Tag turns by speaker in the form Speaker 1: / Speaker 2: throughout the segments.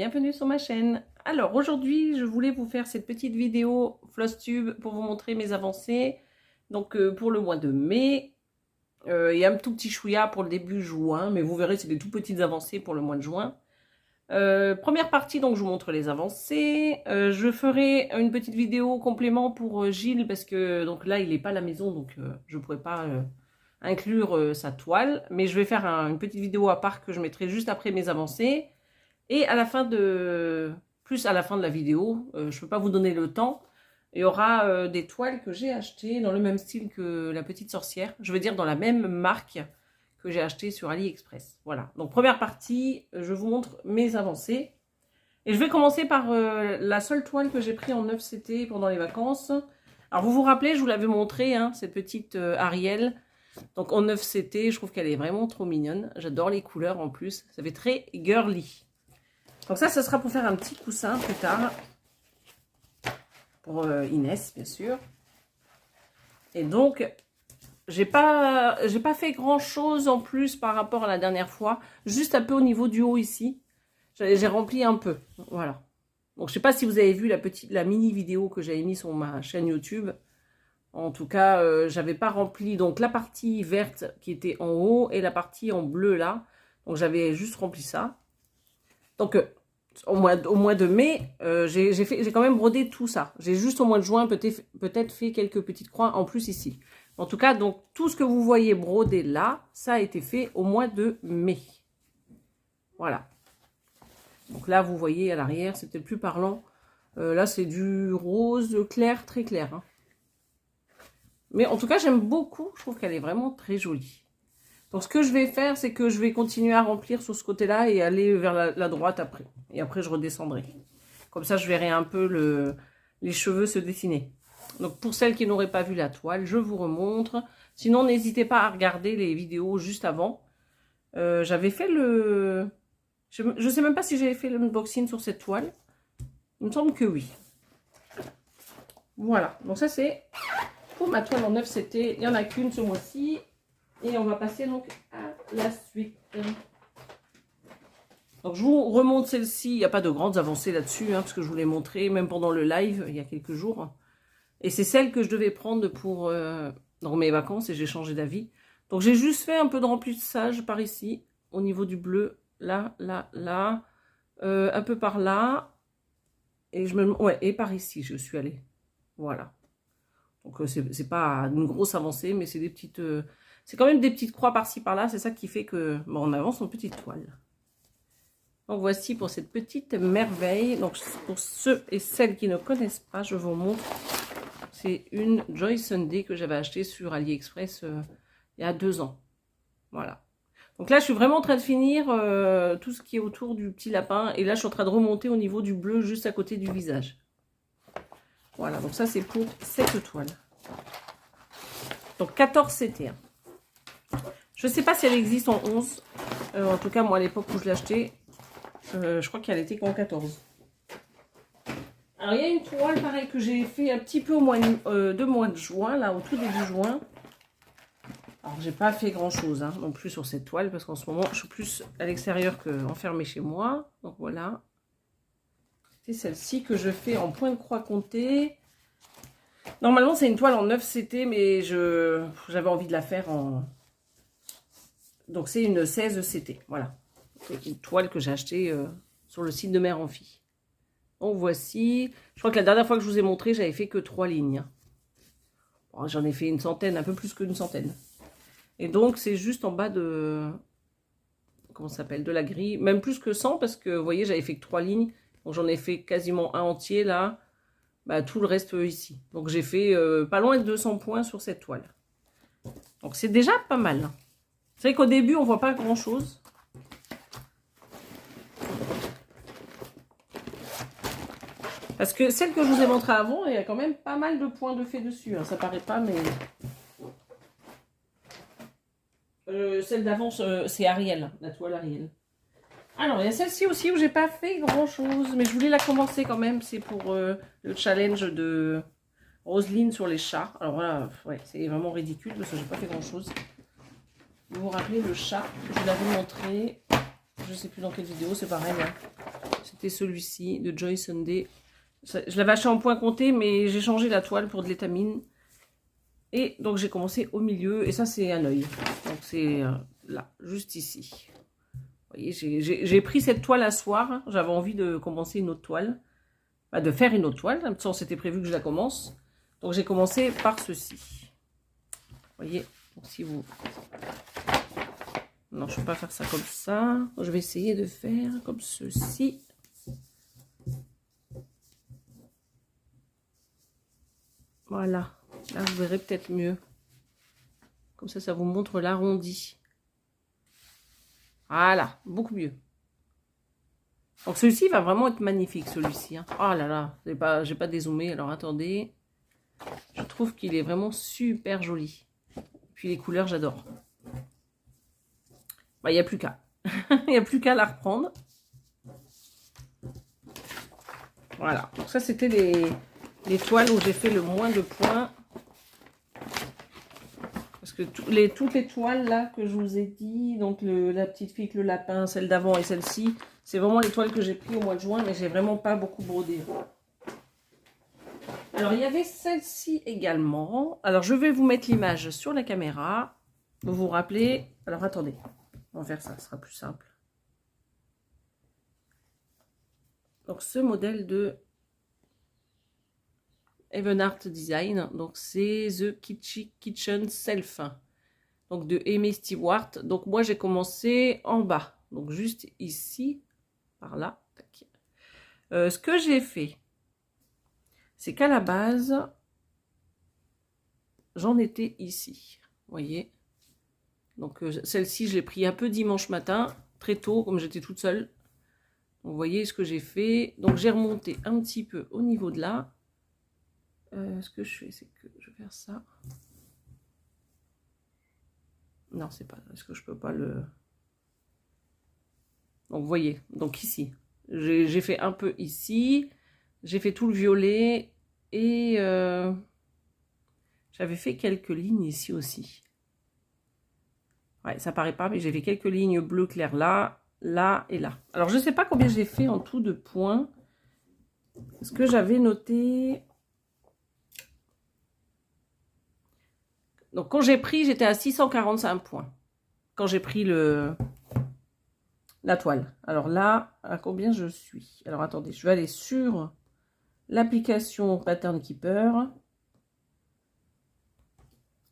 Speaker 1: bienvenue sur ma chaîne. Alors aujourd'hui je voulais vous faire cette petite vidéo Flosstube pour vous montrer mes avancées. Donc pour le mois de mai, il y a un tout petit chouïa pour le début juin, mais vous verrez c'est des tout petites avancées pour le mois de juin. Première partie, donc je vous montre les avancées. Je ferai une petite vidéo complément pour Gilles parce que donc là il n'est pas à la maison, donc je ne pourrai pas inclure sa toile, mais je vais faire une petite vidéo à part que je mettrai juste après mes avancées. Et à la fin de la vidéo, je ne peux pas vous donner le temps, il y aura des toiles que j'ai achetées dans le même style que la petite sorcière, je veux dire dans la même marque que j'ai acheté sur AliExpress. Voilà, donc première partie, je vous montre mes avancées. Et je vais commencer par la seule toile que j'ai prise en 9CT pendant les vacances. Alors vous vous rappelez, je vous l'avais montré, hein, cette petite Ariel. Donc en 9CT, je trouve qu'elle est vraiment trop mignonne. J'adore les couleurs en plus, ça fait très girly. Donc ça sera pour faire un petit coussin plus tard. Pour Inès, bien sûr. Et donc, j'ai pas fait grand chose en plus par rapport à la dernière fois. Juste un peu au niveau du haut ici. J'ai rempli un peu. Voilà. Donc je sais pas si vous avez vu la mini vidéo que j'avais mis sur ma chaîne YouTube. En tout cas, j'avais pas rempli donc la partie verte qui était en haut et la partie en bleu là. Donc j'avais juste rempli ça. Donc au mois de mai, j'ai quand même brodé tout ça. J'ai juste au mois de juin peut-être fait quelques petites croix en plus ici. En tout cas, donc tout ce que vous voyez brodé là, ça a été fait au mois de mai. Voilà. Donc là, vous voyez à l'arrière, c'est peut-être plus parlant. Là, c'est du rose clair, très clair. Hein. Mais en tout cas, j'aime beaucoup. Je trouve qu'elle est vraiment très jolie. Donc, ce que je vais faire, c'est que je vais continuer à remplir sur ce côté-là et aller vers la droite après. Et après, je redescendrai. Comme ça, je verrai un peu les cheveux se dessiner. Donc, pour celles qui n'auraient pas vu la toile, je vous remontre. Sinon, n'hésitez pas à regarder les vidéos juste avant. J'avais fait le... Je ne sais même pas si j'avais fait l'unboxing sur cette toile. Il me semble que oui. Voilà. Donc, ça, c'est pour ma toile en 9CT. Il n'y en a qu'une ce mois-ci. Et on va passer donc à la suite. Donc je vous remonte celle-ci. Il n'y a pas de grandes avancées là-dessus, hein, parce que je vous l'ai montré même pendant le live il y a quelques jours. Et c'est celle que je devais prendre pour dans mes vacances et j'ai changé d'avis. Donc j'ai juste fait un peu de remplissage par ici, au niveau du bleu, là, là, là, un peu par là. Et et par ici je suis allée. Voilà. Donc c'est pas une grosse avancée, mais c'est des petites... c'est quand même des petites croix par-ci par-là, c'est ça qui fait que bon, on avance en petite toile. Donc voici pour cette petite merveille. Donc pour ceux et celles qui ne connaissent pas, je vous montre. C'est une Joy Sunday que j'avais achetée sur AliExpress il y a 2 ans. Voilà. Donc là, je suis vraiment en train de finir tout ce qui est autour du petit lapin. Et là, je suis en train de remonter au niveau du bleu juste à côté du visage. Voilà, donc ça, c'est pour cette toile. Donc 14 CT. Je ne sais pas si elle existe en 11. En tout cas, moi, à l'époque où je l'ai acheté, je crois qu'elle était qu'en 14. Alors, il y a une toile, pareil, que j'ai fait un petit peu au mois de juin, là, au tout début juin. Alors, j'ai pas fait grand-chose hein, non plus sur cette toile, parce qu'en ce moment, je suis plus à l'extérieur qu'enfermée chez moi. Donc, voilà. C'est celle-ci que je fais en point de croix compté. Normalement, c'est une toile en 9CT, mais j'avais envie de la faire en... Donc, c'est une 16CT, voilà. C'est une toile que j'ai achetée sur le site de Mère Amphi. Donc, voici. Je crois que la dernière fois que je vous ai montré, j'avais fait que 3 lignes. Bon, j'en ai fait une centaine, un peu plus qu'une centaine. Et donc, c'est juste en bas de... Comment ça s'appelle? De la grille. Même plus que 100, parce que, vous voyez, j'avais fait que 3 lignes. Donc, j'en ai fait quasiment un entier, là. Bah, tout le reste ici. Donc, j'ai fait pas loin de 200 points sur cette toile. Donc, c'est déjà pas mal. C'est vrai qu'au début, on voit pas grand-chose. Parce que celle que je vous ai montrée avant, il y a quand même pas mal de points de fait dessus. Hein. Ça paraît pas, mais... celle d'avant, c'est Ariel, la toile Ariel. Alors, il y a celle-ci aussi où j'ai pas fait grand-chose. Mais je voulais la commencer quand même. C'est pour le challenge de Roselyne sur les chats. Alors voilà, ouais, c'est vraiment ridicule parce que j'ai pas fait grand-chose. Vous vous rappelez le chat, je l'avais montré. Je je sais plus dans quelle vidéo, c'est pareil. Hein. C'était celui-ci de Joy Sunday. Je l'avais acheté en point compté, mais j'ai changé la toile pour de l'étamine. Et donc j'ai commencé au milieu, et ça c'est un œil. Donc c'est là, juste ici. Vous voyez, j'ai pris cette toile à soir. J'avais envie de commencer une autre toile. Bah, de faire une autre toile. De toute façon, c'était prévu que je la commence. Donc j'ai commencé par ceci. Vous voyez, donc, si vous... Non, je ne peux pas faire ça comme ça. Je vais essayer de faire comme ceci. Voilà. Là, vous verrez peut-être mieux. Comme ça vous montre l'arrondi. Voilà, beaucoup mieux. Donc celui-ci va vraiment être magnifique, celui-ci. Hein. Oh là là, j'ai pas dézoomé, alors attendez. Je trouve qu'il est vraiment super joli. Puis les couleurs, j'adore. Bah, il n'y a plus qu'à. Il n'y a plus qu'à la reprendre. Voilà. Donc ça, c'était les toiles où j'ai fait le moins de points. Parce que toutes les toiles là que je vous ai dit, donc la petite fille avec le lapin, celle d'avant et celle-ci, c'est vraiment les toiles que j'ai pris au mois de juin, mais j'ai vraiment pas beaucoup brodé. Alors il y avait celle-ci également. Alors je vais vous mettre l'image sur la caméra. Vous vous rappelez. Alors attendez, on va faire ça, ce sera plus simple. Donc ce modèle de Even Art Design, donc c'est The Kitchen Self, donc de Amy Stewart. Donc moi j'ai commencé en bas, donc juste ici, par là. Ce que j'ai fait, c'est qu'à la base, j'en étais ici, vous voyez. Donc celle-ci je l'ai pris un peu dimanche matin, très tôt, comme j'étais toute seule. Vous voyez ce que j'ai fait, donc j'ai remonté un petit peu au niveau de là. Ce que je fais, c'est que je vais faire ça. Non, c'est pas. Est-ce que je peux pas le. Donc, vous voyez. Donc, ici. J'ai fait un peu ici. J'ai fait tout le violet. Et j'avais fait quelques lignes ici aussi. Ouais, ça paraît pas, mais j'ai fait quelques lignes bleu clair là, là et là. Alors, je sais pas combien j'ai fait en tout de points. Ce que j'avais noté. Donc, quand j'ai pris, j'étais à 645 points. Quand j'ai pris la toile. Alors là, à combien je suis? Alors, attendez, je vais aller sur l'application Pattern Keeper.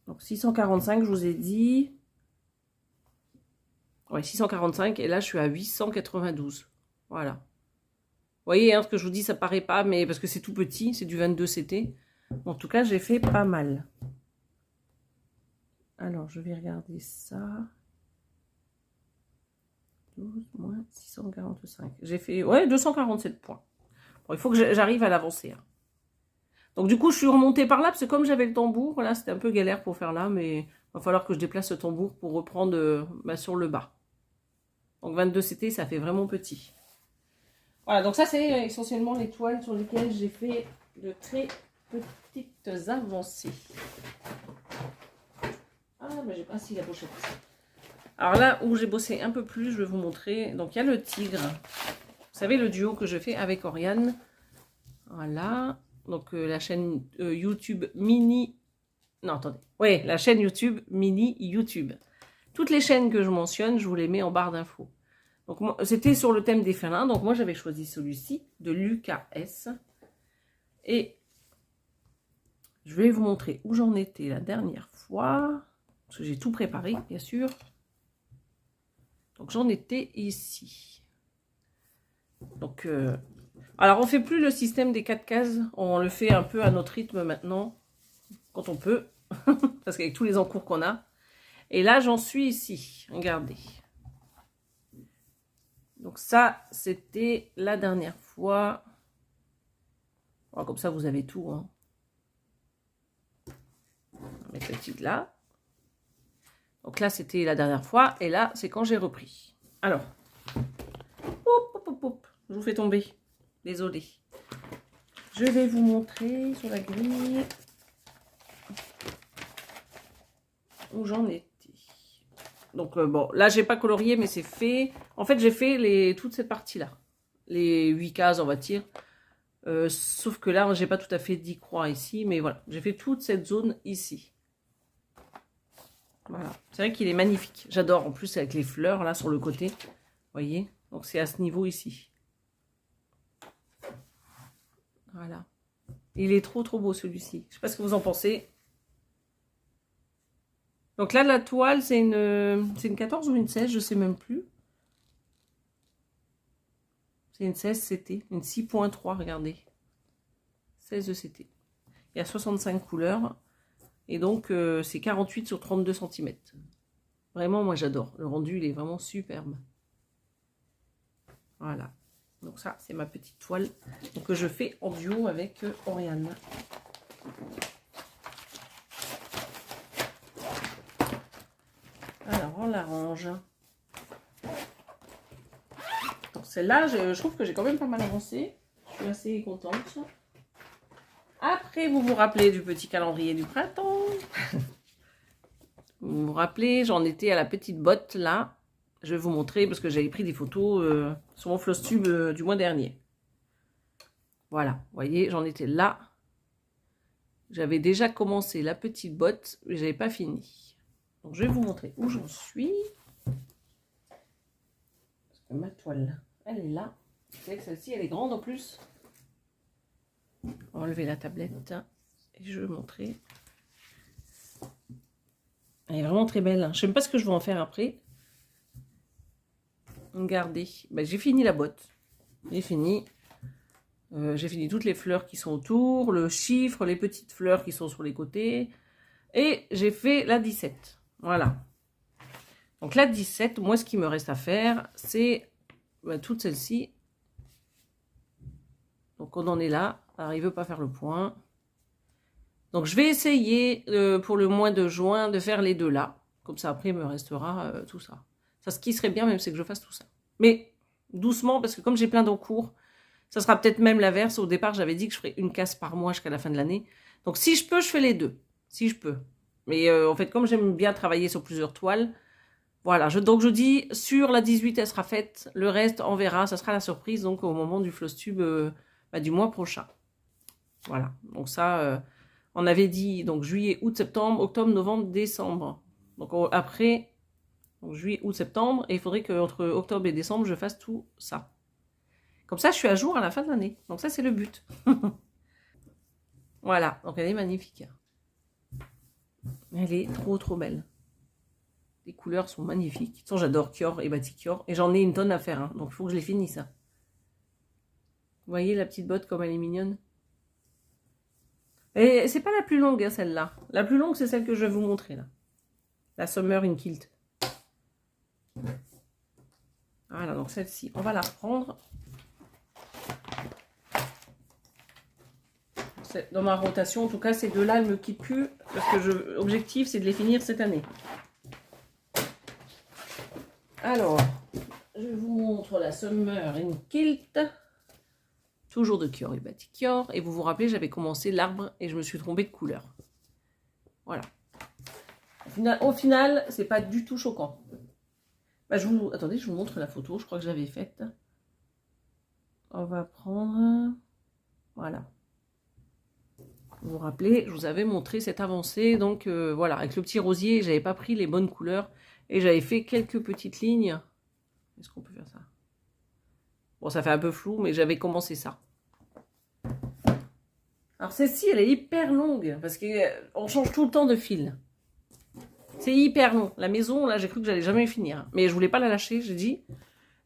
Speaker 1: Donc, 645, je vous ai dit. Ouais, 645. Et là, je suis à 892. Voilà. Vous voyez, hein, ce que je vous dis, ça paraît pas, mais parce que c'est tout petit, c'est du 22 CT. En tout cas, j'ai fait pas mal. Alors, je vais regarder ça. 12 moins 645. J'ai fait, ouais, 247 points. Bon, il faut que j'arrive à l'avancer. Hein. Donc, du coup, je suis remontée par là, parce que comme j'avais le tambour, là, c'était un peu galère pour faire là, mais il va falloir que je déplace le tambour pour reprendre sur le bas. Donc, 22 CT, ça fait vraiment petit. Voilà, donc ça, c'est essentiellement les toiles sur lesquelles j'ai fait de très petites avancées. Ah, mais j'ai pas si la pochette. Alors là où j'ai bossé un peu plus, je vais vous montrer. Donc il y a le tigre. Vous savez, le duo que je fais avec Oriane. Voilà. Donc la chaîne YouTube mini. Non, attendez. Oui, la chaîne YouTube mini YouTube. Toutes les chaînes que je mentionne, je vous les mets en barre d'infos. Donc c'était sur le thème des félins. Donc moi j'avais choisi celui-ci de Lucas S. Et je vais vous montrer où j'en étais la dernière fois. Parce que j'ai tout préparé, bien sûr. Donc, j'en étais ici. Donc, alors, on ne fait plus le système des 4 cases. On le fait un peu à notre rythme maintenant, quand on peut. Parce qu'avec tous les encours qu'on a. Et là, j'en suis ici. Regardez. Donc, ça, c'était la dernière fois. Bon, comme ça, vous avez tout. Hein. On va mettre le titre là. Donc là, c'était la dernière fois. Et là, c'est quand j'ai repris. Alors. Je vous fais tomber. Désolée. Je vais vous montrer sur la grille où j'en étais. Donc bon, là j'ai pas colorié, mais c'est fait. En fait, j'ai fait toute cette partie-là. Les 8 cases, on va dire. Sauf que là, j'ai pas tout à fait 10 croix ici, mais voilà. J'ai fait toute cette zone ici. Voilà. C'est vrai qu'il est magnifique. J'adore, en plus, avec les fleurs, là, sur le côté. Vous voyez? Donc c'est à ce niveau ici. Voilà. Il est trop beau, celui-ci. Je sais pas ce que vous en pensez. Donc là, la toile, c'est une 14 ou une 16, je sais même plus. C'est une 16 CT, une 6.3, regardez. 16 de CT. Il y a 65 couleurs. Et donc, c'est 48 sur 32 cm. Vraiment, moi, j'adore. Le rendu, il est vraiment superbe. Voilà. Donc ça, c'est ma petite toile donc, que je fais en duo avec Oriane. Alors, on la range. Celle-là, je trouve que j'ai quand même pas mal avancé. Je suis assez contente. Après, vous vous rappelez du petit calendrier du printemps. Vous vous rappelez, j'en étais à la petite botte, là. Je vais vous montrer, parce que j'avais pris des photos sur mon Flosstube du mois dernier. Voilà, vous voyez, j'en étais là. J'avais déjà commencé la petite botte, mais je n'avais pas fini. Donc, je vais vous montrer où j'en suis. Parce que ma toile, elle est là. Vous savez que celle-ci, elle est grande en plus. On va enlever la tablette et je vais vous montrer. Elle est vraiment très belle. Je ne sais même pas ce que je vais en faire après. Regardez. Ben, j'ai fini la botte. J'ai fini. J'ai fini toutes les fleurs qui sont autour, le chiffre, les petites fleurs qui sont sur les côtés. Et j'ai fait la 17. Voilà. Donc la 17, moi ce qui me reste à faire, c'est toute celle-ci. Donc on en est là. Alors il ne veut pas faire le point. Donc je vais essayer pour le mois de juin de faire les deux là. Comme ça après il me restera tout ça. Ça, ce qui serait bien même, c'est que je fasse tout ça. Mais doucement, parce que comme j'ai plein d'encours, ça sera peut-être même l'inverse. Au départ, j'avais dit que je ferais une case par mois jusqu'à la fin de l'année. Donc si je peux, je fais les deux. Si je peux. Mais en fait, comme j'aime bien travailler sur plusieurs toiles, voilà. Donc je dis, sur la 18, elle sera faite. Le reste, on verra. Ça sera la surprise donc au moment du Flosstube du mois prochain. Voilà. Donc ça, on avait dit donc juillet, août, septembre, octobre, novembre, décembre. Donc après, donc, juillet, août, septembre. Et il faudrait qu'entre octobre et décembre, je fasse tout ça. Comme ça, je suis à jour à la fin de l'année. Donc ça, c'est le but. Voilà. Donc elle est magnifique. Elle est trop belle. Les couleurs sont magnifiques. De toute façon, j'adore Kior et Batikior. Et j'en ai une tonne à faire. Hein. Donc il faut que je les finisse. Ça. Vous voyez la petite botte comme elle est mignonne. Et c'est pas la plus longue, hein, celle-là. La plus longue, c'est celle que je vais vous montrer, là. La Summer in Kilt. Voilà, donc celle-ci, on va la reprendre. Dans ma rotation, en tout cas, ces deux-là, elles ne me quittent plus. Parce que l'objectif, c'est de les finir cette année. Alors, je vous montre la Summer in Kilt. Toujours de Kior et Batikior. Et vous vous rappelez, j'avais commencé l'arbre et je me suis trompée de couleur. Voilà. Au final, c'est pas du tout choquant. Attendez, je vous montre la photo. Je crois que j'avais faite. On va prendre... Voilà. Vous vous rappelez, je vous avais montré cette avancée. Donc voilà, avec le petit rosier, j'avais pas pris les bonnes couleurs. Et j'avais fait quelques petites lignes. Est-ce qu'on peut faire ça? Bon, ça fait un peu flou, mais j'avais commencé ça. Alors celle-ci, elle est hyper longue, parce qu'on change tout le temps de fil. C'est hyper long. La maison, là, j'ai cru que j'allais jamais finir. Mais je voulais pas la lâcher, j'ai dit,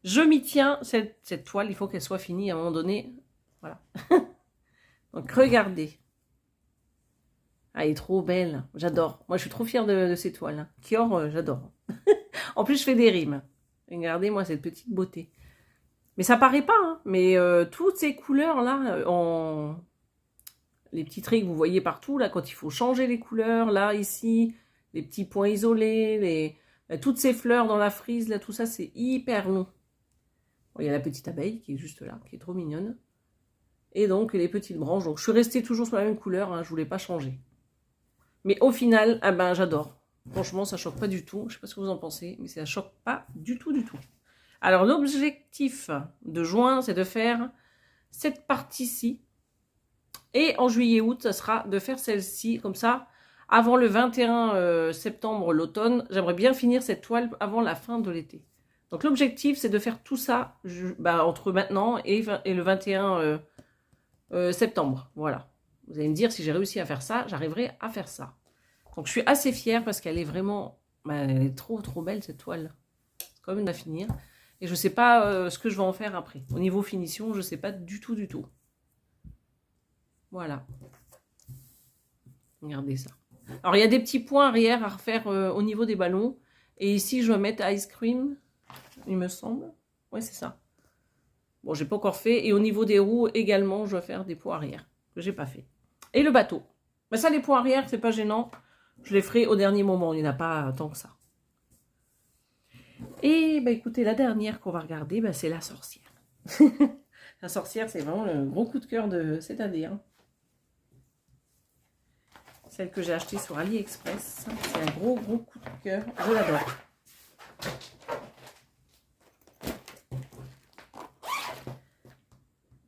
Speaker 1: je m'y tiens, cette toile, il faut qu'elle soit finie à un moment donné. Voilà. Donc regardez. Ah, elle est trop belle, j'adore. Moi, je suis trop fière de ces toiles. Hein. Kior, j'adore. En plus, je fais des rimes. Regardez, moi, cette petite beauté. Mais ça paraît pas, hein. Mais toutes ces couleurs-là, les petits traits que vous voyez partout, là, quand il faut changer les couleurs, là, ici, les petits points isolés, toutes ces fleurs dans la frise, là, tout ça, c'est hyper long. Bon, il y a la petite abeille qui est juste là, qui est trop mignonne. Et donc, les petites branches. Donc, je suis restée toujours sur la même couleur, hein, je voulais pas changer. Mais au final, ah ben, j'adore. Franchement, ça choque pas du tout. Je sais pas ce que vous en pensez, mais ça choque pas du tout, du tout. Alors, l'objectif de juin, c'est de faire cette partie-ci. Et en juillet-août, ça sera de faire celle-ci, comme ça, avant le 21 septembre, l'automne. J'aimerais bien finir cette toile avant la fin de l'été. Donc, l'objectif, c'est de faire tout ça entre maintenant et le 21 septembre. Voilà. Vous allez me dire, si j'ai réussi à faire ça, j'arriverai à faire ça. Donc, je suis assez fière parce qu'elle est vraiment... elle est trop, trop belle, cette toile. C'est quand même à finir. Et je ne sais pas ce que je vais en faire après. Au niveau finition, je ne sais pas du tout, du tout. Voilà. Regardez ça. Alors, il y a des petits points arrière à refaire au niveau des ballons. Et ici, je vais mettre Ice Cream, il me semble. Oui, c'est ça. Bon, j'ai pas encore fait. Et au niveau des roues, également, je vais faire des points arrière que j'ai pas fait. Et le bateau. Mais ça, les points arrière, c'est pas gênant. Je les ferai au dernier moment. Il n'y en a pas tant que ça. Et écoutez, la dernière qu'on va regarder, c'est la sorcière. La sorcière, c'est vraiment le gros coup de cœur de cette année. Hein. Celle que j'ai achetée sur AliExpress. C'est un gros, gros coup de cœur. Je l'adore.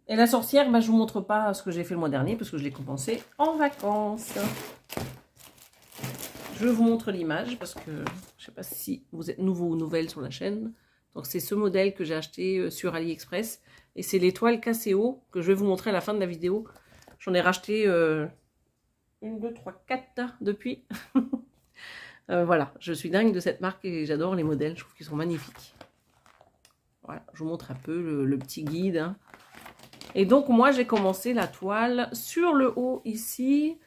Speaker 1: Et la sorcière, je vous montre pas ce que j'ai fait le mois dernier parce que je l'ai compensé en vacances. Je vous montre l'image parce que je sais pas si vous êtes nouveau ou nouvelle sur la chaîne. Donc c'est ce modèle que j'ai acheté sur AliExpress. Et c'est l'étoile KCO que je vais vous montrer à la fin de la vidéo. J'en ai racheté 1, 2, 3, 4 depuis. Voilà, je suis dingue de cette marque et j'adore les modèles. Je trouve qu'ils sont magnifiques. Voilà, je vous montre un peu le petit guide. Hein. Et donc moi j'ai commencé la toile sur le haut ici.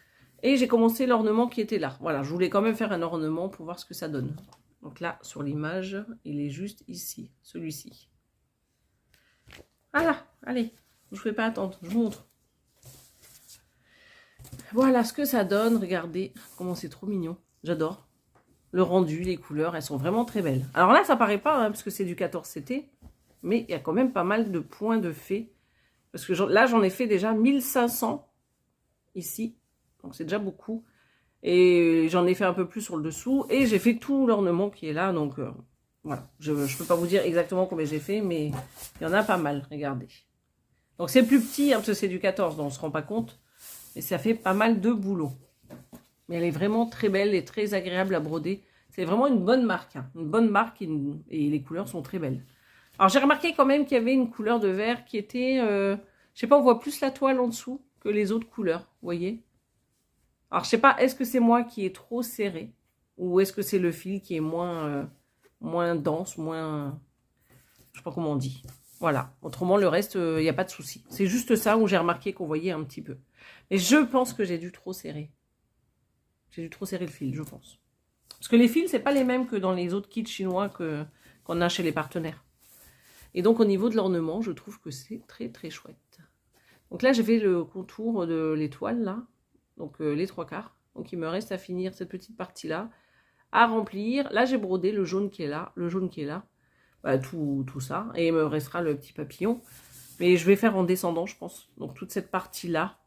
Speaker 1: Et j'ai commencé l'ornement qui était là. Voilà, je voulais quand même faire un ornement pour voir ce que ça donne. Donc là, sur l'image, il est juste ici, celui-ci. Voilà, allez, je ne vous fais pas attendre, je vous montre. Voilà ce que ça donne, regardez comment c'est trop mignon, j'adore. Le rendu, les couleurs, elles sont vraiment très belles. Alors là, ça paraît pas, hein, parce que c'est du 14CT, mais il y a quand même pas mal de points de fait. Parce que là, j'en ai fait déjà 1500 ici. Donc c'est déjà beaucoup. Et j'en ai fait un peu plus sur le dessous. Et j'ai fait tout l'ornement qui est là. Donc voilà. Je ne peux pas vous dire exactement combien j'ai fait. Mais il y en a pas mal. Regardez. Donc c'est plus petit. Hein, parce que c'est du 14. Donc on ne se rend pas compte. Mais ça fait pas mal de boulot. Mais elle est vraiment très belle et très agréable à broder. C'est vraiment une bonne marque. Hein, une bonne marque. Et les couleurs sont très belles. Alors j'ai remarqué quand même qu'il y avait une couleur de vert qui était... je sais pas, on voit plus la toile en dessous que les autres couleurs. Vous voyez ? Alors, je sais pas, est-ce que c'est moi qui est trop serré ou est-ce que c'est le fil qui est moins dense, moins... Je sais pas comment on dit. Voilà. Autrement, le reste, il n'y a pas de souci. C'est juste ça où j'ai remarqué qu'on voyait un petit peu. Mais je pense que j'ai dû trop serrer. J'ai dû trop serrer le fil, je pense. Parce que les fils, c'est pas les mêmes que dans les autres kits chinois qu'on a chez les partenaires. Et donc, au niveau de l'ornement, je trouve que c'est très, très chouette. Donc là, j'ai fait le contour de l'étoile, là. Donc les 3/4. Donc il me reste à finir cette petite partie-là, à remplir. Là, j'ai brodé le jaune qui est là, tout ça. Et il me restera le petit papillon. Mais je vais faire en descendant, je pense. Donc toute cette partie-là,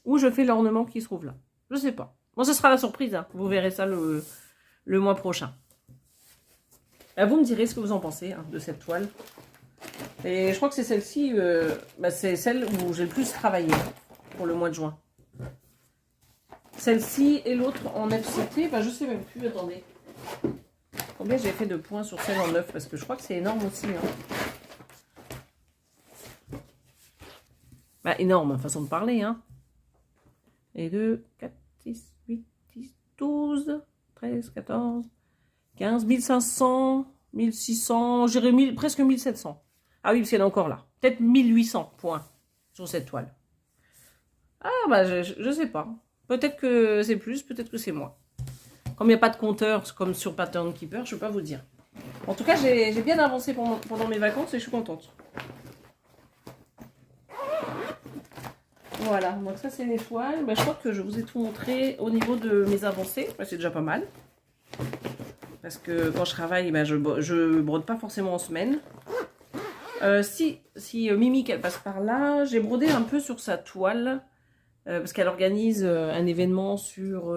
Speaker 1: où je fais l'ornement qui se trouve là. Je sais pas. Bon, ce sera la surprise. Hein. Vous verrez ça le mois prochain. Vous me direz ce que vous en pensez hein, de cette toile. Et je crois que c'est celle-ci, c'est celle où j'ai le plus travaillé pour le mois de juin. Celle-ci et l'autre en FCT, je sais même plus, attendez. Combien j'ai fait de points sur celle en 9 parce que je crois que c'est énorme aussi. Hein. Énorme, façon de parler. Hein. Et 2, 4, 6, 8, 10, 12, 13, 14, 15, 1500, 1600, j'irais presque 1700. Ah oui, parce qu'elle est encore là. Peut-être 1800 points sur cette toile. Ah, je sais pas. Peut-être que c'est plus, peut-être que c'est moins. Comme il n'y a pas de compteur comme sur Pattern Keeper, je ne peux pas vous dire. En tout cas, j'ai bien avancé pendant mes vacances et je suis contente. Voilà, donc ça c'est les toiles. Je crois que je vous ai tout montré au niveau de mes avancées. C'est déjà pas mal. Parce que quand je travaille, je brode pas forcément en semaine. Si Mimi, elle passe par là, j'ai brodé un peu sur sa toile. Parce qu'elle organise un événement sur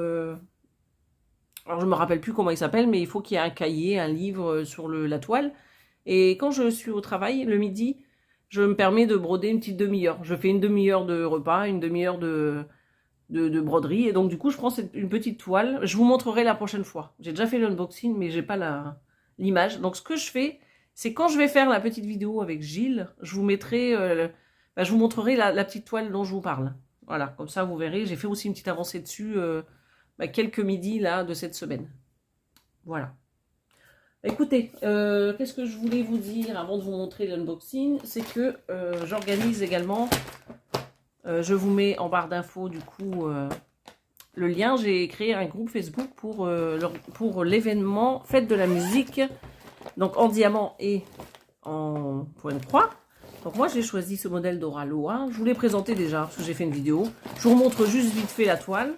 Speaker 1: Alors, je me rappelle plus comment il s'appelle, mais il faut qu'il y ait un cahier, un livre sur la toile. Et quand je suis au travail, le midi, je me permets de broder une petite demi-heure. Je fais une demi-heure de repas, une demi-heure de broderie. Et donc, du coup, je prends une petite toile. Je vous montrerai la prochaine fois. J'ai déjà fait l'unboxing, mais j'ai pas l'image. Donc, ce que je fais, c'est quand je vais faire la petite vidéo avec Gilles, je vous mettrai, je vous montrerai la petite toile dont je vous parle. Voilà, comme ça, vous verrez. J'ai fait aussi une petite avancée dessus quelques midis là de cette semaine. Voilà. Écoutez, qu'est-ce que je voulais vous dire avant de vous montrer l'unboxing, c'est que j'organise également, je vous mets en barre d'infos du coup le lien, j'ai créé un groupe Facebook pour l'événement Fête de la musique, donc en diamant et en point de croix. Donc moi j'ai choisi ce modèle d'Oraloa, je vous l'ai présenté déjà parce que j'ai fait une vidéo, je vous montre juste vite fait la toile.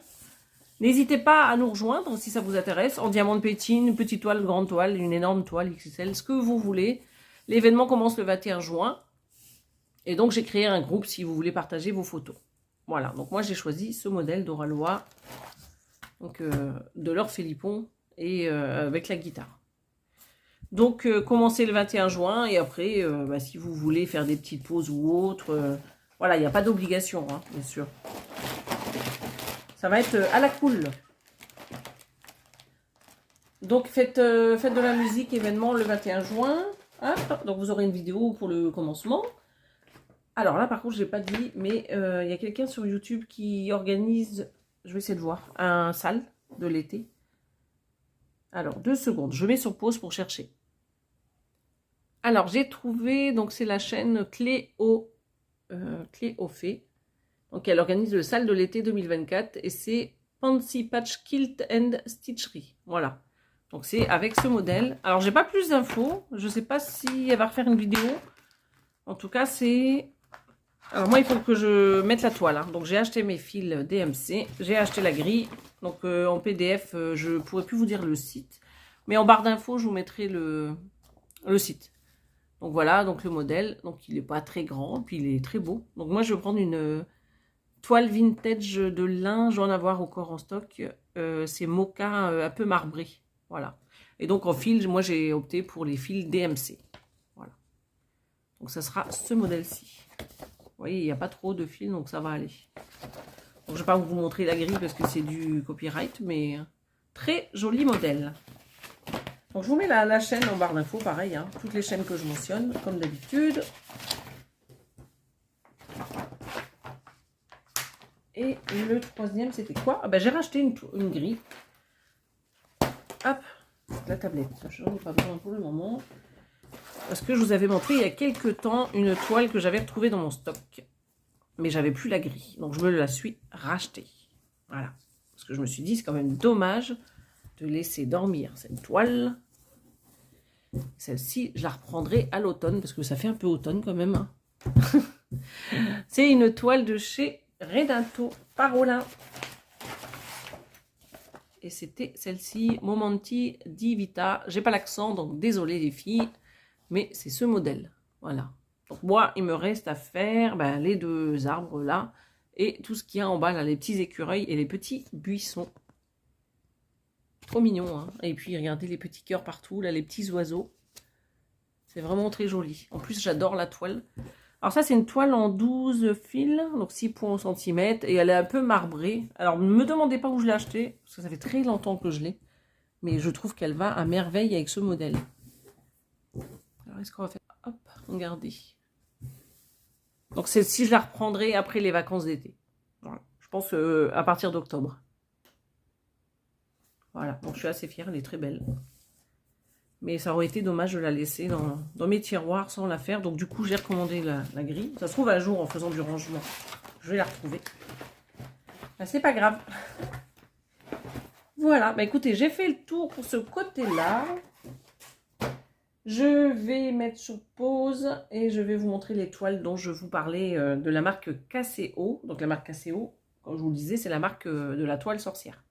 Speaker 1: N'hésitez pas à nous rejoindre si ça vous intéresse, en diamant de pétine, une petite toile, une grande toile, une énorme toile XXL, ce que vous voulez. L'événement commence le 21 juin. Et donc, j'ai créé un groupe si vous voulez partager vos photos. Voilà, donc moi, j'ai choisi ce modèle d'Oraloa, donc de Laure Philippon, et avec la guitare. Donc, commencez le 21 juin, et après, si vous voulez faire des petites pauses ou autres, voilà, il n'y a pas d'obligation, hein, bien sûr. Ça va être à la cool. Donc, fête de la musique, événement le 21 juin. Hop, donc, vous aurez une vidéo pour le commencement. Alors là, par contre, je n'ai pas dit, mais il y a quelqu'un sur YouTube qui organise, je vais essayer de voir, un sale de l'été. Alors, 2 secondes, je mets sur pause pour chercher. Alors, j'ai trouvé, donc c'est la chaîne Cléo Fée. Donc, elle organise le sale de l'été 2024 et c'est Pansy Patch Kilt and Stitchery. Voilà. Donc, c'est avec ce modèle. Alors, j'ai pas plus d'infos. Je sais pas si elle va refaire une vidéo. En tout cas, c'est... Alors, moi, il faut que je mette la toile. Hein. Donc, j'ai acheté mes fils DMC. J'ai acheté la grille. Donc, en PDF, je ne pourrais plus vous dire le site. Mais en barre d'infos, je vous mettrai le site. Donc, voilà, donc le modèle. Donc, il n'est pas très grand, puis il est très beau. Donc, moi, je vais prendre une toile vintage de lin. Je vais en avoir encore en stock. C'est mocha un peu marbré. Voilà. Et donc, en fil, moi, j'ai opté pour les fils DMC. Voilà. Donc, ça sera ce modèle-ci. Vous voyez, il n'y a pas trop de fils, donc ça va aller. Donc, je ne vais pas vous montrer la grille parce que c'est du copyright, mais très joli modèle. Donc, je vous mets la chaîne en barre d'infos, pareil, hein, toutes les chaînes que je mentionne, comme d'habitude. Et le troisième, c'était quoi? Ah ben, j'ai racheté une grille. Hop, la tablette. Je n'en ai pas besoin pour le moment. Parce que je vous avais montré il y a quelques temps une toile que j'avais retrouvée dans mon stock. Mais j'avais plus la grille. Donc, je me la suis rachetée. Voilà. Parce que je me suis dit, c'est quand même dommage de laisser dormir cette toile. Celle-ci, je la reprendrai à l'automne. Parce que ça fait un peu automne quand même. Hein. C'est une toile de chez Renato Parola. Et c'était celle-ci, Momenti di Vita. J'ai pas l'accent, donc désolé les filles. Mais c'est ce modèle. Voilà. Donc moi, il me reste à faire les 2 arbres là. Et tout ce qu'il y a en bas, là, les petits écureuils et les petits buissons. Trop mignon, hein. Et puis, regardez les petits cœurs partout, là, les petits oiseaux. C'est vraiment très joli. En plus, j'adore la toile. Alors ça, c'est une toile en 12 fils, donc 6 points au centimètre. Et elle est un peu marbrée. Alors, ne me demandez pas où je l'ai achetée, parce que ça fait très longtemps que je l'ai. Mais je trouve qu'elle va à merveille avec ce modèle. Alors, est-ce qu'on va faire... Hop, regardez. Donc, celle-ci, je la reprendrai après les vacances d'été. Voilà. Je pense à partir d'octobre. Voilà, donc je suis assez fière, elle est très belle. Mais ça aurait été dommage de la laisser dans mes tiroirs sans la faire. Donc, du coup, j'ai recommandé la grille. Ça se trouve un jour en faisant du rangement. Je vais la retrouver. C'est pas grave. Voilà, écoutez, j'ai fait le tour pour ce côté-là. Je vais mettre sur pause et je vais vous montrer les toiles dont je vous parlais de la marque Caseo. Donc la marque Caseo, comme je vous le disais, c'est la marque de la toile sorcière.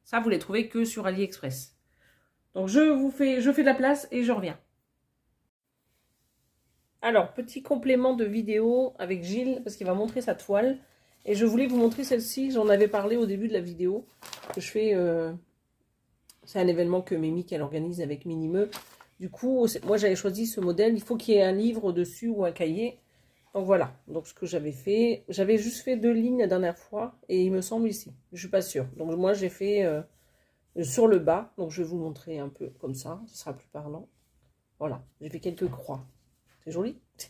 Speaker 1: Ça, vous ne les trouvez que sur AliExpress. Donc je fais de la place et je reviens. Alors, petit complément de vidéo avec Gilles, parce qu'il va montrer sa toile. Et je voulais vous montrer celle-ci, j'en avais parlé au début de la vidéo, que je fais C'est un événement que Mimi qu'elle organise avec Minimeux. Du coup, moi j'avais choisi ce modèle. Il faut qu'il y ait un livre dessus ou un cahier. Donc voilà. Donc ce que j'avais fait, j'avais juste fait 2 lignes la dernière fois et il me semble ici. Je suis pas sûre. Donc moi j'ai fait sur le bas. Donc je vais vous montrer un peu comme ça. Ce sera plus parlant. Voilà. J'ai fait quelques croix. C'est joli.
Speaker 2: Fais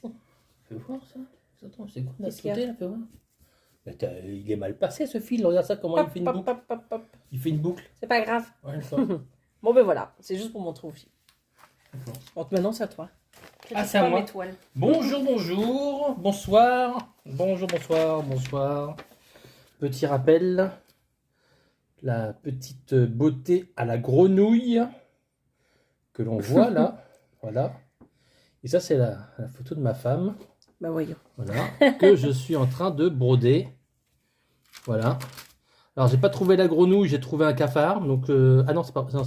Speaker 2: voir ça. Attends, c'est quoi de
Speaker 1: Qu'est-ce
Speaker 2: l'autre
Speaker 1: qu'il y a
Speaker 2: côté là, fais voir. Mais il est mal passé ce fil. Regarde ça comment il fait une
Speaker 1: Hop,
Speaker 2: boucle.
Speaker 1: hop, hop, hop.
Speaker 2: Il fait une boucle.
Speaker 1: C'est pas grave.
Speaker 2: Ouais, d'accord.
Speaker 1: Bon ben voilà. C'est juste pour montrer aux filles.
Speaker 2: D'accord.
Speaker 1: Donc maintenant c'est à toi.
Speaker 2: Ah, c'est à moi.
Speaker 1: Étoile.
Speaker 2: Bonjour, bonjour, bonsoir, bonjour, bonsoir, bonsoir. Petit rappel, la petite beauté à la grenouille que l'on voit là, voilà. Et ça c'est la photo de ma femme,
Speaker 1: Bah voyons.
Speaker 2: voilà, que je suis en train de broder, voilà. Alors j'ai pas trouvé la grenouille, j'ai trouvé un cafard, donc ah non c'est pas ça,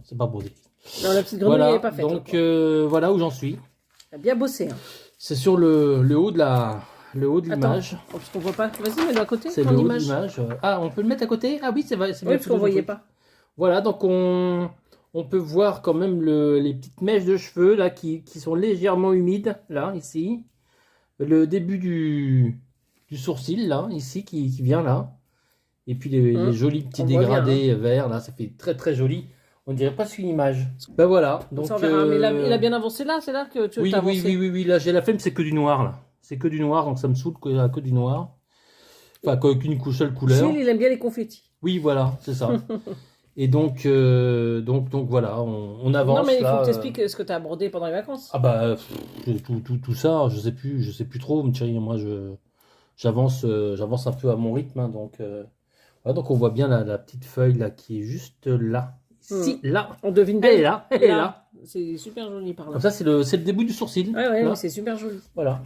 Speaker 2: c'est pas brodé.
Speaker 1: Non, la petite grenouille
Speaker 2: Voilà,
Speaker 1: n'est pas faite.
Speaker 2: donc voilà où j'en suis.
Speaker 1: Elle a bien bossé. Hein.
Speaker 2: C'est sur le haut de l'image.
Speaker 1: Oh, parce qu'on voit pas. Vas-y, mets-le à côté.
Speaker 2: C'est le haut de l'image. Ah, on peut le mettre à côté? Ah oui, c'est vrai.
Speaker 1: Oui, parce qu'on voyait pas.
Speaker 2: Voilà, donc on peut voir quand même les petites mèches de cheveux là qui sont légèrement humides, là, ici. Le début du sourcil, là, ici, qui vient là. Et puis les jolis petits dégradés verts, là, ça fait très très joli. On dirait presque une image. Ben voilà. Donc,
Speaker 1: ça, on verra. Mais il a bien avancé là, c'est là que tu as avancé.
Speaker 2: Oui. Là, j'ai la flemme, c'est que du noir, là. C'est que du noir, donc ça me saoule qu'il y a que du noir. Enfin, qu'une seule couleur.
Speaker 1: Gilles, il aime bien les confettis.
Speaker 2: Oui, voilà, c'est ça. Et donc voilà, on avance.
Speaker 1: Non, mais il faut
Speaker 2: là,
Speaker 1: que tu expliques ce que tu as abordé pendant les vacances.
Speaker 2: Ah bah, tout ça, je sais plus trop. Thierry, moi, j'avance un peu à mon rythme. Hein, donc, voilà, donc on voit bien la petite feuille là qui est juste là. Ici, là.
Speaker 1: On devine bien.
Speaker 2: Elle est là, elle est là.
Speaker 1: C'est super joli par là.
Speaker 2: Comme ça, c'est le début du sourcil.
Speaker 1: Ouais, c'est super joli.
Speaker 2: Voilà.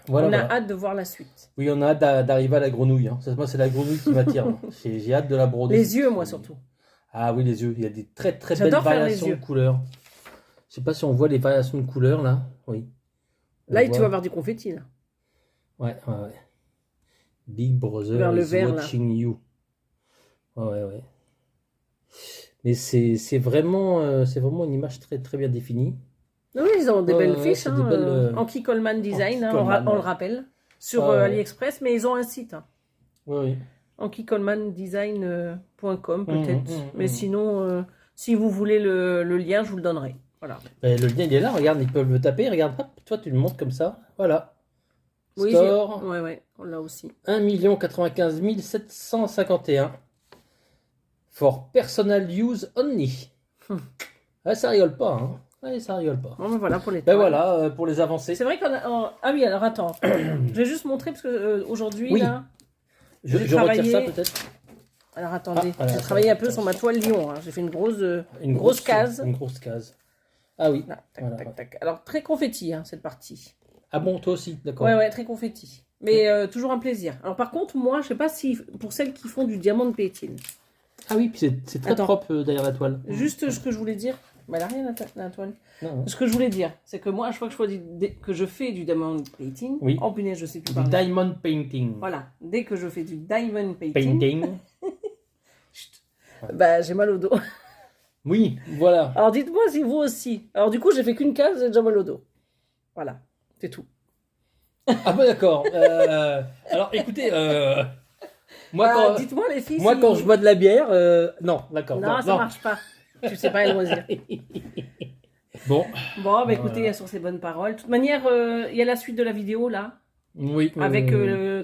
Speaker 1: On a hâte de voir la suite.
Speaker 2: Oui, on a hâte d'arriver à la grenouille. Hein. Moi, c'est la grenouille qui m'attire. J'ai hâte de la broder.
Speaker 1: Les yeux, moi, surtout.
Speaker 2: Ah oui, les yeux. Il y a des très très belles variations de couleurs. Je sais pas si on voit les variations de couleurs, là. Oui.
Speaker 1: Là, tu vas avoir du confetti, là.
Speaker 2: Ouais. Big Brother is
Speaker 1: vert,
Speaker 2: watching you. Ouais. Mais c'est vraiment une image très très bien définie.
Speaker 1: Oui, ils ont des belles fiches. Hein, Anki Coleman Design, on le rappelle, sur AliExpress, mais ils ont un site. Hein.
Speaker 2: Oui.
Speaker 1: ankicolemandesign.com peut-être. Mais sinon, si vous voulez le lien, je vous le donnerai. Voilà.
Speaker 2: Le lien il est là, regarde, ils peuvent le taper. Regarde, hop, toi tu le montres comme ça. Voilà. Store.
Speaker 1: Oui, on l'a aussi.
Speaker 2: 1 95 751. For personal use only. Ah, ça rigole pas, hein. Ouais, ça rigole pas.
Speaker 1: Bon, ben voilà pour les
Speaker 2: Ben voilà, pour les avancées.
Speaker 1: C'est vrai qu'on a... Ah oui, alors attends. Je vais juste montrer, parce que aujourd'hui, là...
Speaker 2: Je retire ça peut-être.
Speaker 1: Alors attendez, j'ai travaillé un peu sur ma toile Lyon. Hein. J'ai fait une grosse case.
Speaker 2: Une grosse case. Ah oui.
Speaker 1: Là, tac. Alors, très confetti, hein, cette partie.
Speaker 2: Ah bon, toi aussi, d'accord.
Speaker 1: Ouais, très confetti. Mais toujours un plaisir. Alors par contre, moi, je sais pas si... Pour celles qui font du diamant painting.
Speaker 2: Ah oui, puis c'est très propre derrière la toile.
Speaker 1: Juste ce que je voulais dire. Bah, elle a rien la toile.
Speaker 2: Non.
Speaker 1: Ce que je voulais dire, c'est que moi, à chaque fois que je fais du diamond painting, oh punaise, je sais plus parler.
Speaker 2: Du diamond painting.
Speaker 1: Voilà, dès que je fais du diamond painting. Bah, j'ai mal au dos.
Speaker 2: Oui, voilà.
Speaker 1: Alors dites-moi si vous aussi. Alors du coup, j'ai fait qu'une case, j'ai déjà mal au dos. Voilà, c'est tout.
Speaker 2: Ah bah d'accord. Alors écoutez, moi
Speaker 1: dites-moi les filles.
Speaker 2: Moi quand je bois de la bière, non, d'accord.
Speaker 1: Non, ça marche pas. Tu sais pas les loisirs.
Speaker 2: Bon,
Speaker 1: bah écoutez, sur ces bonnes paroles. De toute manière, il y a la suite de la vidéo là.
Speaker 2: Oui.
Speaker 1: Avec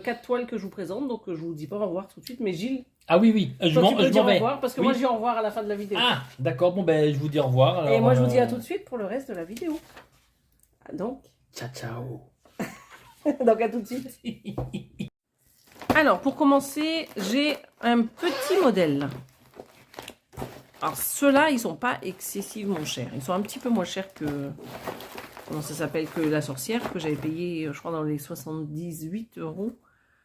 Speaker 1: 4 toiles que je vous présente, donc je vous dis pas au revoir tout de suite, mais Gilles.
Speaker 2: Ah oui, je m'en vais.
Speaker 1: Au revoir, parce que moi je dis au revoir à la fin de la vidéo.
Speaker 2: Ah, d'accord, bon ben je vous dis au revoir. Alors,
Speaker 1: et moi je vous dis à tout de suite pour le reste de la vidéo. Donc.
Speaker 2: Ciao.
Speaker 1: Donc à tout de suite. Alors pour commencer, j'ai un petit modèle. Alors ceux-là, ils sont pas excessivement chers. Ils sont un petit peu moins chers que... Comment ça s'appelle? Que la sorcière, que j'avais payé, je crois, dans les 78 €.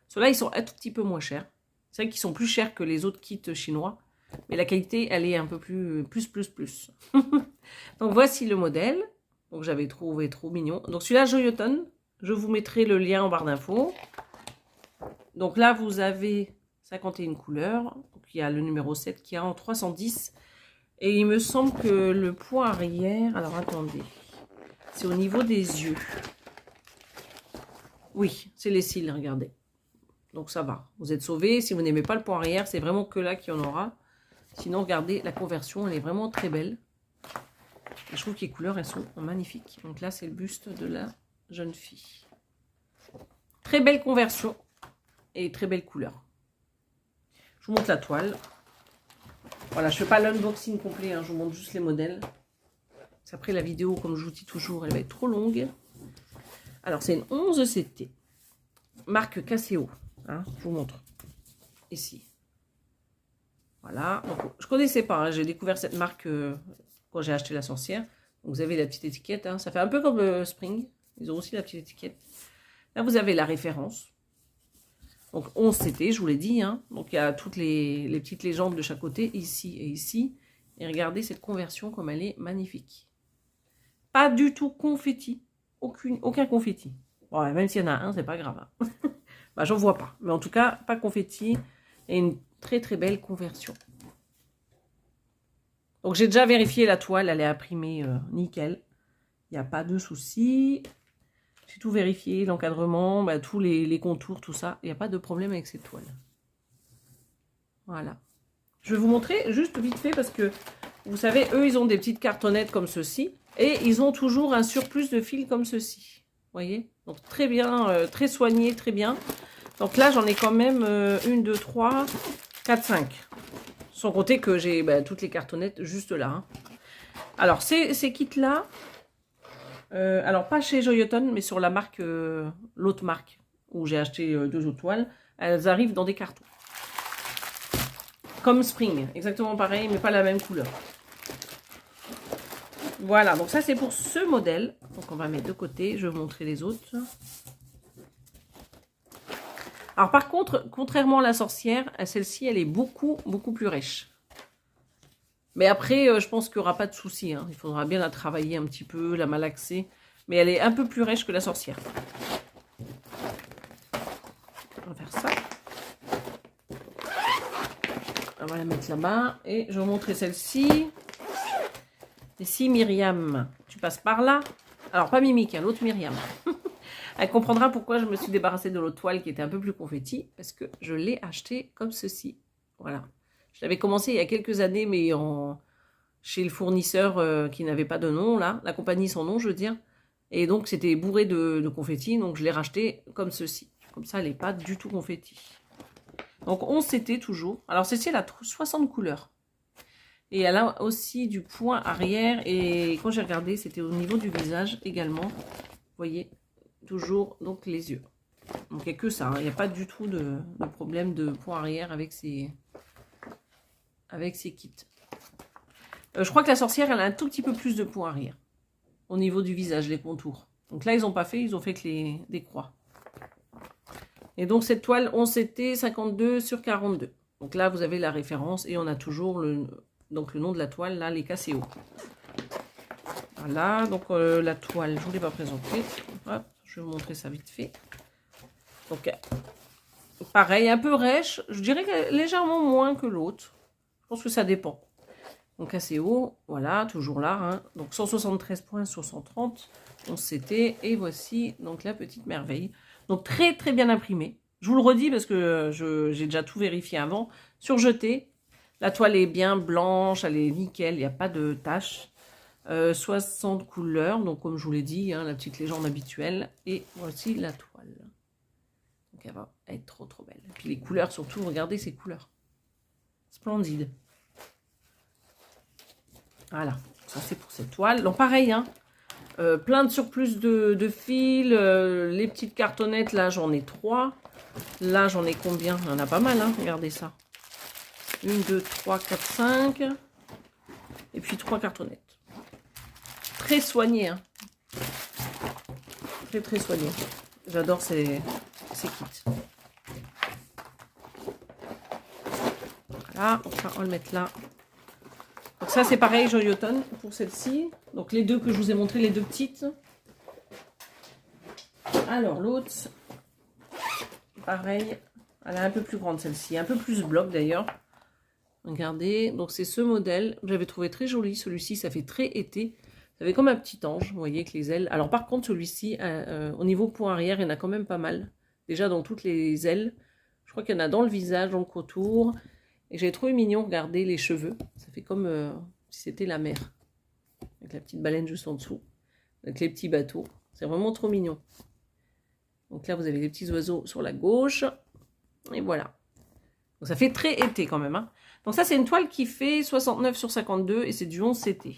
Speaker 1: Ceux-là, ils sont un tout petit peu moins chers. C'est vrai qu'ils sont plus chers que les autres kits chinois. Mais la qualité, elle est un peu plus. Donc voici le modèle. Donc j'avais trouvé trop mignon. Donc celui-là, Joyoton. Je vous mettrai le lien en barre d'infos. Donc là, vous avez 51 couleurs. Donc il y a le numéro 7 qui est en 310. Et il me semble que le point arrière... Alors, attendez. C'est au niveau des yeux. Oui, c'est les cils, regardez. Donc, ça va. Vous êtes sauvés. Si vous n'aimez pas le point arrière, c'est vraiment que là qu'il y en aura. Sinon, regardez, la conversion, elle est vraiment très belle. Et je trouve que les couleurs, elles sont magnifiques. Donc là, c'est le buste de la jeune fille. Très belle conversion. Et très belle couleur. Je vous montre la toile. Voilà, je ne fais pas l'unboxing complet, hein, je vous montre juste les modèles. Après, la vidéo, comme je vous dis toujours, elle va être trop longue. Alors, c'est une 11 CT. Marque Caseo. Hein, je vous montre. Ici. Voilà. Donc, je ne connaissais pas, hein, j'ai découvert cette marque quand j'ai acheté la sorcière. Donc, vous avez la petite étiquette. Hein, ça fait un peu comme Spring. Ils ont aussi la petite étiquette. Là, vous avez la référence. Donc 11 CT, je vous l'ai dit. Hein. Donc il y a toutes les petites légendes de chaque côté, ici et ici. Et regardez cette conversion comme elle est magnifique. Pas du tout confetti. Aucun confetti. Bon, même s'il y en a un, c'est pas grave. Hein. Bah, j'en vois pas. Mais en tout cas, pas confetti. Et une très très belle conversion. Donc j'ai déjà vérifié la toile, elle est imprimée nickel. Il n'y a pas de souci. J'ai tout vérifié, l'encadrement, bah, tous les contours, tout ça. Il n'y a pas de problème avec cette toile. Voilà. Je vais vous montrer juste vite fait parce que, vous savez, eux, ils ont des petites cartonnettes comme ceci. Et ils ont toujours un surplus de fil comme ceci. Vous voyez? Donc très bien, très soigné, très bien. Donc là, j'en ai quand même 1, 2, 3, 4, 5. Sans compter que j'ai toutes les cartonnettes juste là. Hein. Alors, ces kits-là... alors, pas chez Joyoton, mais sur la marque, l'autre marque, où j'ai acheté 2 autres toiles. Elles arrivent dans des cartons. Comme Spring, exactement pareil, mais pas la même couleur. Voilà, donc ça c'est pour ce modèle. Donc on va mettre de côté, je vais vous montrer les autres. Alors par contre, contrairement à la sorcière, celle-ci, elle est beaucoup plus rêche. Mais après, je pense qu'il n'y aura pas de souci. Hein. Il faudra bien la travailler un petit peu, la malaxer. Mais elle est un peu plus rêche que la sorcière. On va faire ça. On va la mettre là-bas. Et je vais vous montrer celle-ci. Ici, Myriam. Tu passes par là. Alors, pas Mimique, hein, l'autre Myriam. Elle comprendra pourquoi je me suis débarrassée de l'autre toile qui était un peu plus confetti. Parce que je l'ai achetée comme ceci. Voilà. Je l'avais commencé il y a quelques années, mais chez le fournisseur qui n'avait pas de nom, là. La compagnie sans nom, je veux dire. Et donc, c'était bourré de confetti. Donc, je l'ai racheté comme ceci. Comme ça, elle n'est pas du tout confetti. Donc, 11 CT toujours. Alors, celle-ci, elle a 60 couleurs. Et elle a aussi du point arrière. Et quand j'ai regardé, c'était au niveau du visage également. Vous voyez, toujours donc les yeux. Donc, il n'y a que ça. Hein. Il n'y a pas du tout de problème de point arrière avec ces kits. Je crois que la sorcière, elle a un tout petit peu plus de points arrière. Au niveau du visage, les contours. Donc là, ils n'ont pas fait, ils ont fait que des croix. Et donc, cette toile 11 CT 52 sur 42. Donc là, vous avez la référence et on a toujours le nom de la toile, là, les Caseo. Voilà, donc la toile, je ne vous l'ai pas présentée. Hop, je vais vous montrer ça vite fait. Donc, pareil, un peu rêche. Je dirais que légèrement moins que l'autre. Je pense que ça dépend. Donc assez haut, voilà, toujours là. Hein. Donc 173 points sur 130, 11 CT. Et voici donc la petite merveille. Donc très bien imprimé. Je vous le redis parce que j'ai déjà tout vérifié avant. Surjeté, la toile est bien blanche, elle est nickel, il n'y a pas de taches. 60 couleurs, donc comme je vous l'ai dit, hein, la petite légende habituelle. Et voici la toile. Donc elle va être trop belle. Et puis les couleurs surtout, regardez ces couleurs. Splendide. Voilà, ça c'est pour cette toile. Donc pareil, hein, plein de surplus de fils. Les petites cartonnettes, là j'en ai 3. Là j'en ai combien? Il y en a pas mal, hein, regardez ça. 1, 2, 3, 4, 5. Et puis 3 cartonnettes. Très soigné, hein. Très soigné. J'adore ces kits. Voilà, enfin, on va le mettre là. Donc ça c'est pareil, Joyoton pour celle-ci. Donc les deux que je vous ai montré, les deux petites. Alors l'autre, pareil, elle est un peu plus grande celle-ci, un peu plus bloc d'ailleurs. Regardez, donc c'est ce modèle. J'avais trouvé très joli. Celui-ci, ça fait très été. Ça fait comme un petit ange, vous voyez, avec les ailes. Alors par contre, celui-ci, au niveau point arrière, il y en a quand même pas mal. Déjà dans toutes les ailes. Je crois qu'il y en a dans le visage, dans le contour. Et j'ai trouvé mignon, regardez les cheveux. Ça fait comme si c'était la mer. Avec la petite baleine juste en dessous. Avec les petits bateaux. C'est vraiment trop mignon. Donc là, vous avez les petits oiseaux sur la gauche. Et voilà. Donc ça fait très été quand même. Hein. Donc ça, c'est une toile qui fait 69 sur 52 et c'est du 11 CT.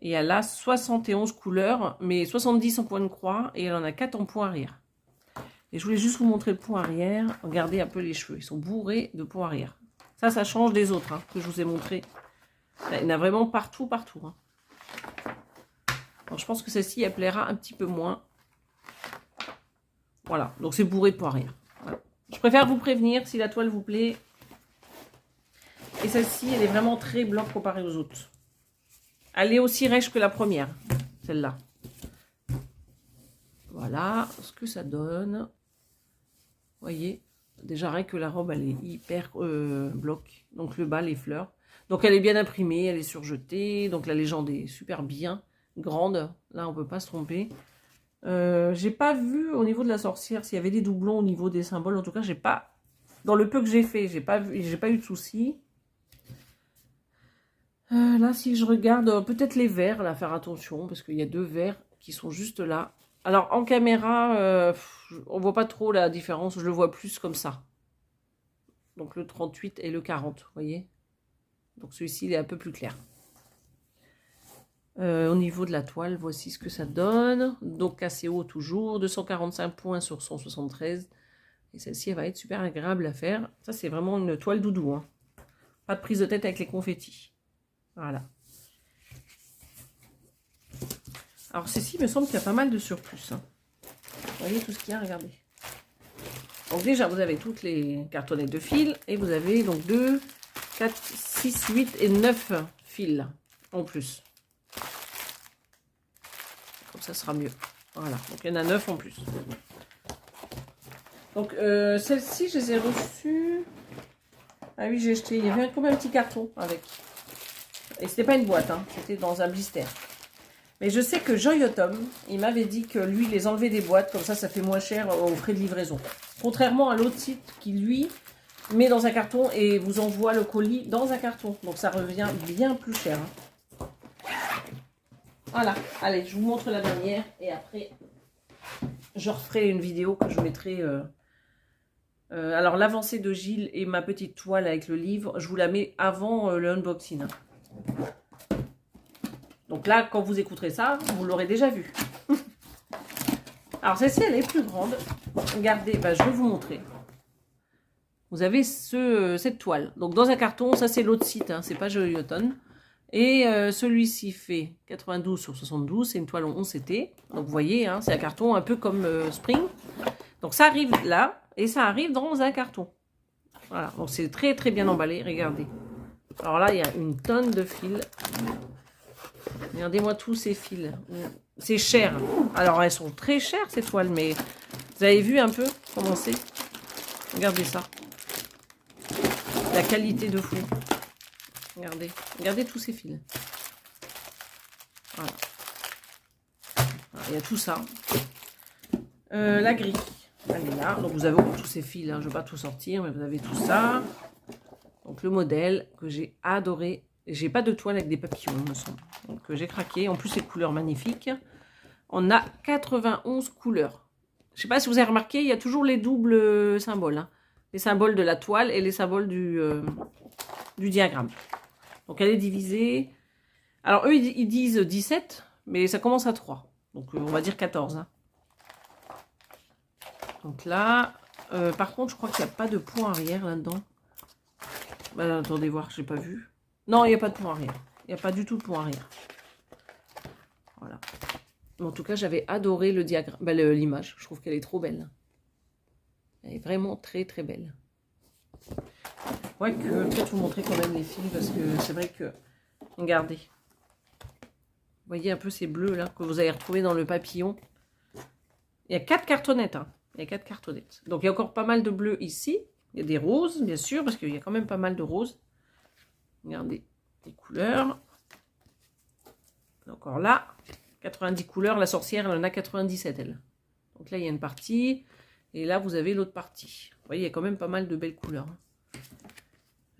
Speaker 1: Et elle a 71 couleurs, mais 70 en point de croix et elle en a 4 en point arrière. Et je voulais juste vous montrer le point arrière. Regardez un peu les cheveux, ils sont bourrés de point arrière. Ça change des autres hein, que je vous ai montré. Il y en a vraiment partout, partout. Hein. Alors, je pense que celle-ci, elle plaira un petit peu moins. Voilà, donc c'est bourré de point arrière. Voilà. Je préfère vous prévenir si la toile vous plaît. Et celle-ci, elle est vraiment très blanche comparée aux autres. Elle est aussi rêche que la première, celle-là. Voilà ce que ça donne. Vous voyez, déjà rien que la robe, elle est hyper bloc. Donc le bas, les fleurs. Donc elle est bien imprimée, elle est surjetée. Donc la légende est super bien grande. Là, on ne peut pas se tromper. J'ai pas vu au niveau de la sorcière s'il y avait des doublons au niveau des symboles. En tout cas, j'ai pas. Dans le peu que j'ai fait, j'ai pas eu de soucis. Là, si je regarde, peut-être les verts, là, faire attention, parce qu'il y a 2 verts qui sont juste là. Alors, en caméra, on voit pas trop la différence, je le vois plus comme ça. Donc, le 38 et le 40, vous voyez. Donc, celui-ci, il est un peu plus clair. Au niveau de la toile, voici ce que ça donne. Donc, assez haut toujours, 245 points sur 173. Et celle-ci, elle va être super agréable à faire. Ça, c'est vraiment une toile doudou, hein. Pas de prise de tête avec les confettis. Voilà. Alors, ceci, il me semble qu'il y a pas mal de surplus. Hein. Vous voyez tout ce qu'il y a, regardez. Donc, déjà, vous avez toutes les cartonnettes de fils. Et vous avez donc 2, 4, 6, 8 et 9 fils en plus. Comme ça sera mieux. Voilà. Donc, il y en a 9 en plus. Donc, celle-ci, je les ai reçues. Ah oui, j'ai acheté. Il y avait comme un petit carton avec. Et c'était pas une boîte, hein, c'était dans un blister. Mais je sais que Joy Autumn, il m'avait dit que lui, il les enlevait des boîtes, comme ça fait moins cher aux frais de livraison. Contrairement à l'autre site qui, lui, met dans un carton et vous envoie le colis dans un carton. Donc ça revient bien plus cher. Hein. Voilà, allez, je vous montre la dernière et après, je referai une vidéo que je mettrai... alors l'avancée de Gilles et ma petite toile avec le livre, je vous la mets avant le unboxing. Hein. Donc là, quand vous écouterez ça, vous l'aurez déjà vu. Alors celle-ci, elle est plus grande. Regardez, ben, je vais vous montrer. Vous avez cette toile. Donc dans un carton, ça c'est l'autre site, hein, c'est pas Joy Autumn. Et celui-ci fait 92 sur 72, c'est une toile en 11 CT. Donc vous voyez, hein, c'est un carton un peu comme Spring. Donc ça arrive là, et ça arrive dans un carton. Voilà, donc c'est très très bien emballé, regardez. Alors là, il y a une tonne de fils. Regardez-moi tous ces fils. C'est cher. Alors, elles sont très chères, ces toiles, mais vous avez vu un peu comment c'est? Regardez ça. La qualité de fou. Regardez. Regardez tous ces fils. Voilà. Il y a tout ça. La grille. Elle est là. Donc, vous avez tous ces fils. Hein. Je ne vais pas tout sortir, mais vous avez tout ça. Donc, le modèle que j'ai adoré. J'ai pas de toile avec des papillons, il me semble. Donc, j'ai craqué. En plus, c'est couleurs magnifiques. On a 91 couleurs. Je sais pas si vous avez remarqué, il y a toujours les doubles symboles. Hein. Les symboles de la toile et les symboles du diagramme. Donc, elle est divisée. Alors, eux, ils disent 17, mais ça commence à 3. Donc, on va dire 14. Hein. Donc là, par contre, je crois qu'il n'y a pas de point arrière là-dedans. Bah, attendez voir, je n'ai pas vu. Non, il n'y a pas de point arrière. Il n'y a pas du tout de point arrière. Voilà. En tout cas, j'avais adoré le diagramme, bah, l'image. Je trouve qu'elle est trop belle. Elle est vraiment très très belle. Ouais, que peut-être vous montrer quand même les fils parce que c'est vrai que... Regardez. Vous voyez un peu ces bleus là que vous avez retrouvés dans le papillon. Il y a 4 cartonnettes. Hein. Il y a 4 cartonnettes. Donc il y a encore pas mal de bleus ici. Il y a des roses, bien sûr, parce qu'il y a quand même pas mal de roses. Regardez les couleurs. Encore là, 90 couleurs. La sorcière, elle en a 97, elle. Donc là, il y a une partie. Et là, vous avez l'autre partie. Vous voyez, il y a quand même pas mal de belles couleurs.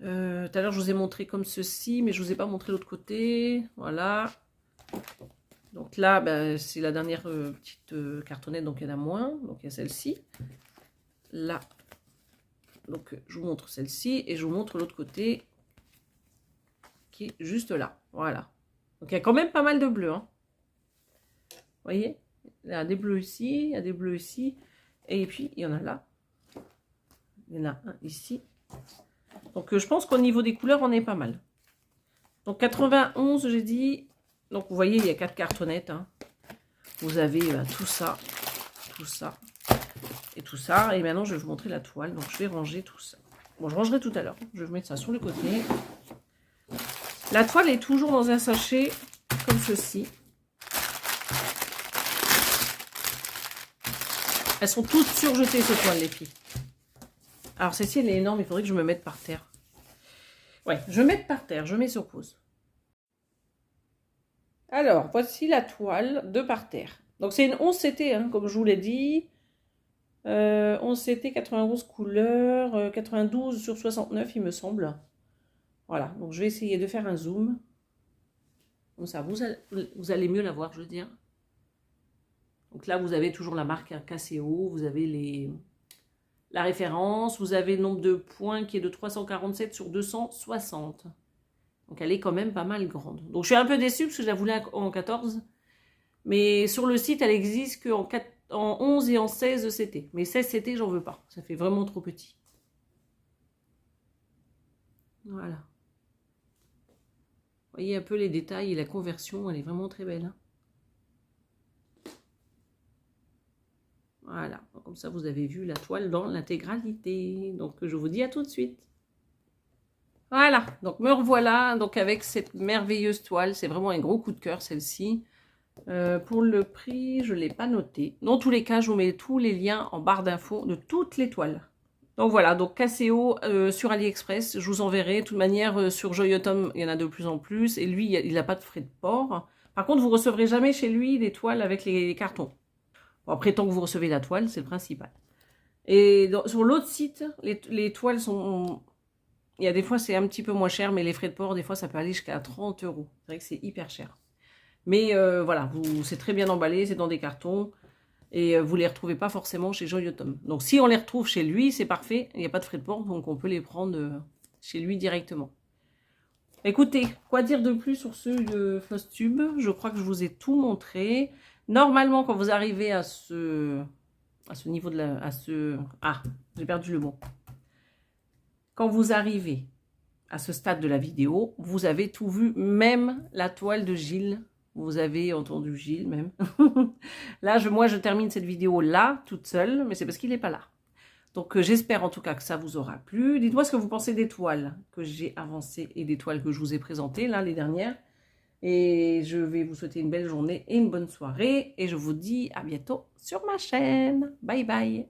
Speaker 1: Tout à l'heure, je vous ai montré comme ceci, mais je ne vous ai pas montré l'autre côté. Voilà. Donc là, ben, c'est la dernière petite cartonnette, donc il y en a moins. Donc il y a celle-ci. Là. Donc je vous montre celle-ci et je vous montre l'autre côté qui est juste là. Voilà. Donc il y a quand même pas mal de bleus. Hein. Vous voyez? Il y a des bleus ici, il y a des bleus ici. Et puis il y en a là. Il y en a un ici. Donc je pense qu'au niveau des couleurs, on est pas mal. Donc 91, j'ai dit. Donc vous voyez, il y a 4 cartonnettes. Hein. Vous avez tout ça et tout ça. Et maintenant, je vais vous montrer la toile. Donc je vais ranger tout ça. Bon, je rangerai tout à l'heure. Je vais mettre ça sur le côté. La toile est toujours dans un sachet comme ceci. Elles sont toutes surjetées, ces toiles, les filles. Alors celle-ci, elle est énorme. Il faudrait que je me mette par terre. Ouais, je vais mettre par terre. Je mets sur pause. Alors, voici la toile de par terre. Donc, c'est une 11 CT, hein, comme je vous l'ai dit. 11 CT, 91 couleurs, 92 sur 69, il me semble. Voilà, donc je vais essayer de faire un zoom. Comme ça, vous allez mieux la voir, je veux dire. Donc là, vous avez toujours la marque KCO, vous avez la référence, vous avez le nombre de points qui est de 347 sur 260. Donc elle est quand même pas mal grande. Donc je suis un peu déçue parce que je la voulais en 14. Mais sur le site, elle existe qu'en 11 et en 16 CT. Mais 16 CT, j'en veux pas. Ça fait vraiment trop petit. Voilà. Vous voyez un peu les détails et la conversion, elle est vraiment très belle. Hein. Voilà. Comme ça, vous avez vu la toile dans l'intégralité. Donc je vous dis à tout de suite. Voilà, donc me revoilà donc avec cette merveilleuse toile. C'est vraiment un gros coup de cœur celle-ci. Pour le prix, je ne l'ai pas noté. Dans tous les cas, je vous mets tous les liens en barre d'infos de toutes les toiles. Donc voilà, donc KCO sur AliExpress, je vous enverrai. De toute manière, sur Joyotom, il y en a de plus en plus. Et lui, il n'a pas de frais de port. Par contre, vous ne recevrez jamais chez lui des toiles avec les cartons. Bon, après, tant que vous recevez la toile, c'est le principal. Et sur l'autre site, les toiles sont... Il y a des fois, c'est un petit peu moins cher, mais les frais de port, des fois, ça peut aller jusqu'à 30 €. C'est vrai que c'est hyper cher. Mais voilà, c'est très bien emballé, c'est dans des cartons. Et vous ne les retrouvez pas forcément chez Joyotom. Donc, si on les retrouve chez lui, c'est parfait. Il n'y a pas de frais de port, donc on peut les prendre chez lui directement. Écoutez, quoi dire de plus sur ceux de Flosstube? Je crois que je vous ai tout montré. Normalement, quand vous arrivez à ce niveau de la... Ah, j'ai perdu le mot. Quand vous arrivez à ce stade de la vidéo, vous avez tout vu, même la toile de Gilles. Vous avez entendu Gilles même. Là, moi, je termine cette vidéo là, toute seule, mais c'est parce qu'il n'est pas là. Donc, j'espère en tout cas que ça vous aura plu. Dites-moi ce que vous pensez des toiles que j'ai avancées et des toiles que je vous ai présentées, là, les dernières. Et je vais vous souhaiter une belle journée et une bonne soirée. Et je vous dis à bientôt sur ma chaîne. Bye bye.